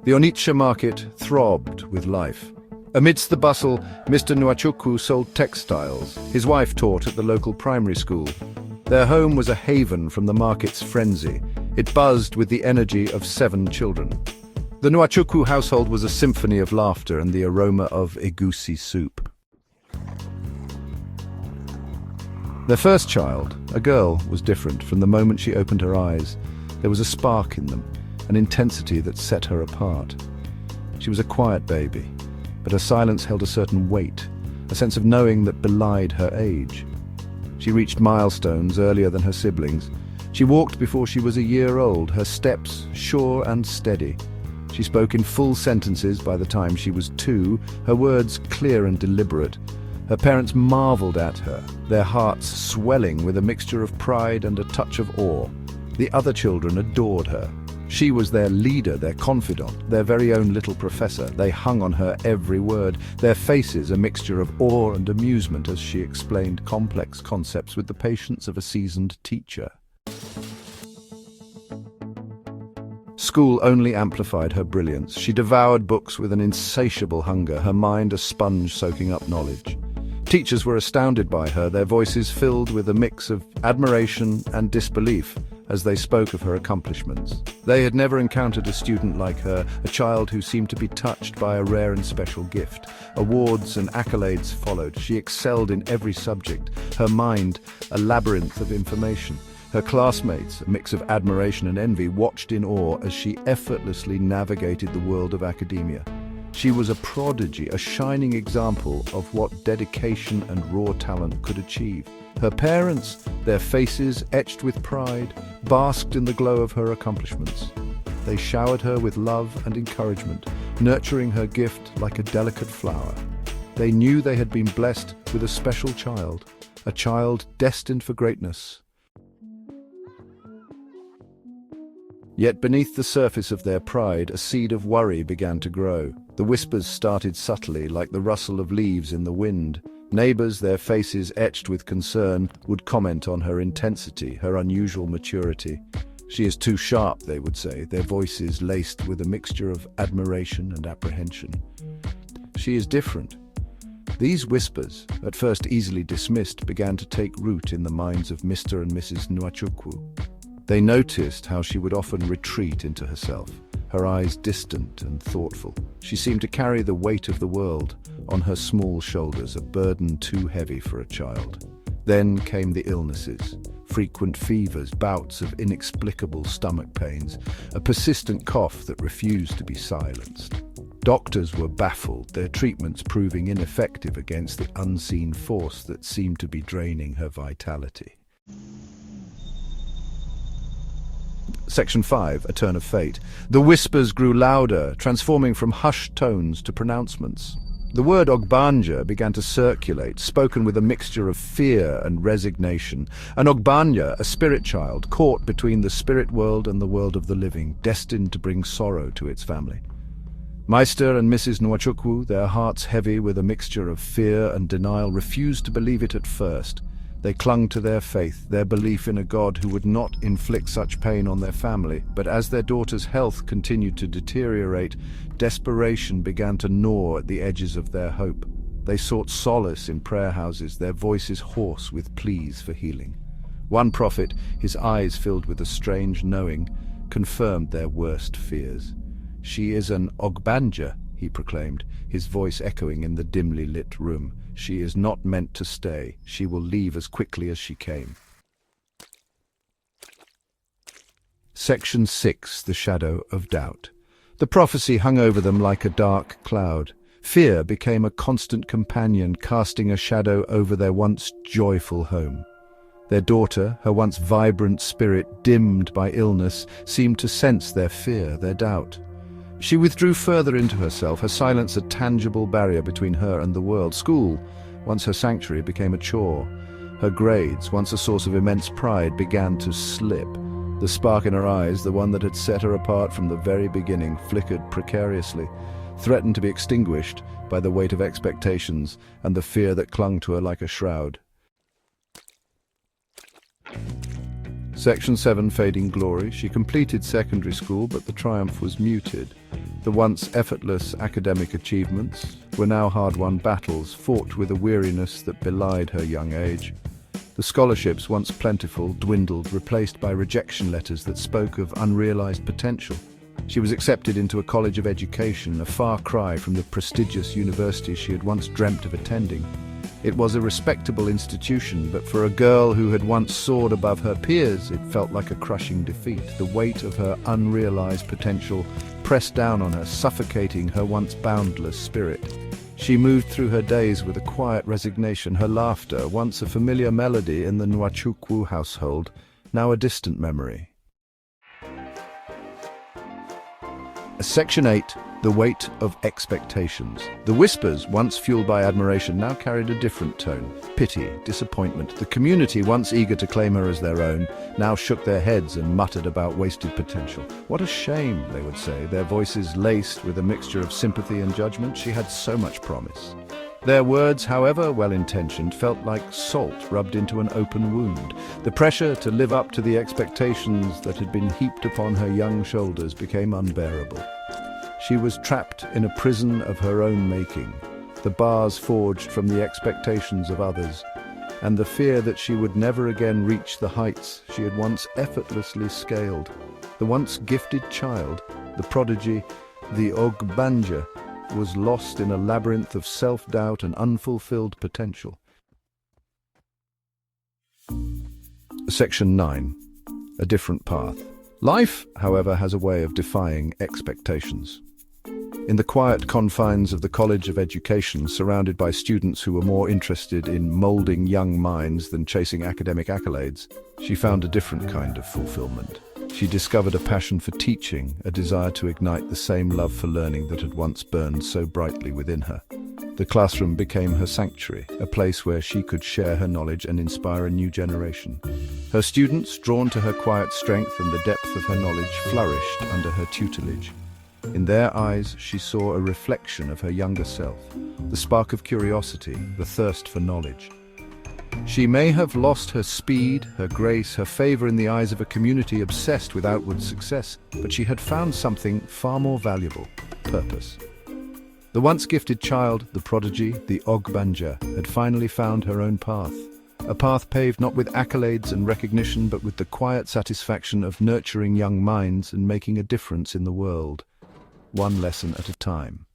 The Onitsha market throbbed with life. Amidst the bustle, Mr. Nwachukwu sold textiles. His wife taught at the local primary school. Their home was a haven from the market's frenzy. It buzzed with the energy of 7 children. The Nwachukwu household was a symphony of laughter and the aroma of egusi soup. Their first child, a girl, was different. From the moment she opened her eyes, there was a spark in them, an intensity that set her apart. She was a quiet baby, but her silence held a certain weight, a sense of knowing that belied her age. She reached milestones earlier than her siblings. She walked before she was a year old, her steps sure and steady. She spoke in full sentences by the time she was 2, her words clear and deliberate. Her parents marveled at her, their hearts swelling with a mixture of pride and a touch of awe. The other children adored her. She was their leader, their confidant, their very own little professor. They hung on her every word, their faces a mixture of awe and amusement as she explained complex concepts with the patience of a seasoned teacher. School only amplified her brilliance. She devoured books with an insatiable hunger, her mind a sponge soaking up knowledge. Teachers were astounded by her, their voices filled with a mix of admiration and disbelief as they spoke of her accomplishments. They had never encountered a student like her, a child who seemed to be touched by a rare and special gift. Awards and accolades followed. She excelled in every subject, her mind a labyrinth of information. Her classmates, a mix of admiration and envy, watched in awe as she effortlessly navigated the world of academia. She was a prodigy, a shining example of what dedication and raw talent could achieve. Her parents, their faces etched with pride, basked in the glow of her accomplishments. They showered her with love and encouragement, nurturing her gift like a delicate flower. They knew they had been blessed with a special child, a child destined for greatness. Yet beneath the surface of their pride, a seed of worry began to grow. The whispers started subtly, like the rustle of leaves in the wind. Neighbors, their faces etched with concern, would comment on her intensity, her unusual maturity. "She is too sharp," they would say, their voices laced with a mixture of admiration and apprehension. "She is different." These whispers, at first easily dismissed, began to take root in the minds of Mr. and Mrs. Nwachukwu. They noticed how she would often retreat into herself, her eyes distant and thoughtful. She seemed to carry the weight of the world on her small shoulders, a burden too heavy for a child. Then came the illnesses, frequent fevers, bouts of inexplicable stomach pains, a persistent cough that refused to be silenced. Doctors were baffled, their treatments proving ineffective against the unseen force that seemed to be draining her vitality. Section 5, A Turn of Fate. The whispers grew louder, transforming from hushed tones to pronouncements. The word Ogbanja began to circulate, spoken with a mixture of fear and resignation. An Ogbanja, a spirit child, caught between the spirit world and the world of the living, destined to bring sorrow to its family. Meister and Mrs. Nwachukwu, their hearts heavy with a mixture of fear and denial, refused to believe it at first. They clung to their faith, their belief in a God who would not inflict such pain on their family. But as their daughter's health continued to deteriorate, desperation began to gnaw at the edges of their hope. They sought solace in prayer houses, their voices hoarse with pleas for healing. One prophet, his eyes filled with a strange knowing, confirmed their worst fears. "She is an Ogbanja," he proclaimed, his voice echoing in the dimly lit room. "She is not meant to stay. She will leave as quickly as she came." Section 6, The Shadow of Doubt. The prophecy hung over them like a dark cloud. Fear became a constant companion, casting a shadow over their once joyful home. Their daughter, her once vibrant spirit dimmed by illness, seemed to sense their fear, their doubt. She withdrew further into herself, her silence a tangible barrier between her and the world. School, once her sanctuary, became a chore. Her grades, once a source of immense pride, began to slip. The spark in her eyes, the one that had set her apart from the very beginning, flickered precariously, threatened to be extinguished by the weight of expectations and the fear that clung to her like a shroud. Section 7, Fading Glory. She completed secondary school, but the triumph was muted. The once effortless academic achievements were now hard-won battles, fought with a weariness that belied her young age. The scholarships, once plentiful, dwindled, replaced by rejection letters that spoke of unrealized potential. She was accepted into a college of education, a far cry from the prestigious university she had once dreamt of attending. It was a respectable institution, but for a girl who had once soared above her peers, it felt like a crushing defeat. The weight of her unrealized potential pressed down on her, suffocating her once boundless spirit. She moved through her days with a quiet resignation, her laughter, once a familiar melody in the Nwachukwu household, now a distant memory. Section 8. The Weight of Expectations. The whispers, once fueled by admiration, now carried a different tone. Pity, disappointment. The community, once eager to claim her as their own, now shook their heads and muttered about wasted potential. What a shame, they would say, their voices laced with a mixture of sympathy and judgment. She had so much promise. Their words, however well-intentioned, felt like salt rubbed into an open wound. The pressure to live up to the expectations that had been heaped upon her young shoulders became unbearable. She was trapped in a prison of her own making, the bars forged from the expectations of others, and the fear that she would never again reach the heights she had once effortlessly scaled. The once gifted child, the prodigy, the Ogbanja, was lost in a labyrinth of self-doubt and unfulfilled potential. Section 9. A Different Path. Life, however, has a way of defying expectations. In the quiet confines of the College of Education, surrounded by students who were more interested in molding young minds than chasing academic accolades, she found a different kind of fulfillment. She discovered a passion for teaching, a desire to ignite the same love for learning that had once burned so brightly within her. The classroom became her sanctuary, a place where she could share her knowledge and inspire a new generation. Her students, drawn to her quiet strength and the depth of her knowledge, flourished under her tutelage. In their eyes, she saw a reflection of her younger self, the spark of curiosity, the thirst for knowledge. She may have lost her speed, her grace, her favor in the eyes of a community obsessed with outward success, but she had found something far more valuable: purpose. The once gifted child, the prodigy, the Ogbanja, had finally found her own path. A path paved not with accolades and recognition, but with the quiet satisfaction of nurturing young minds and making a difference in the world, one lesson at a time.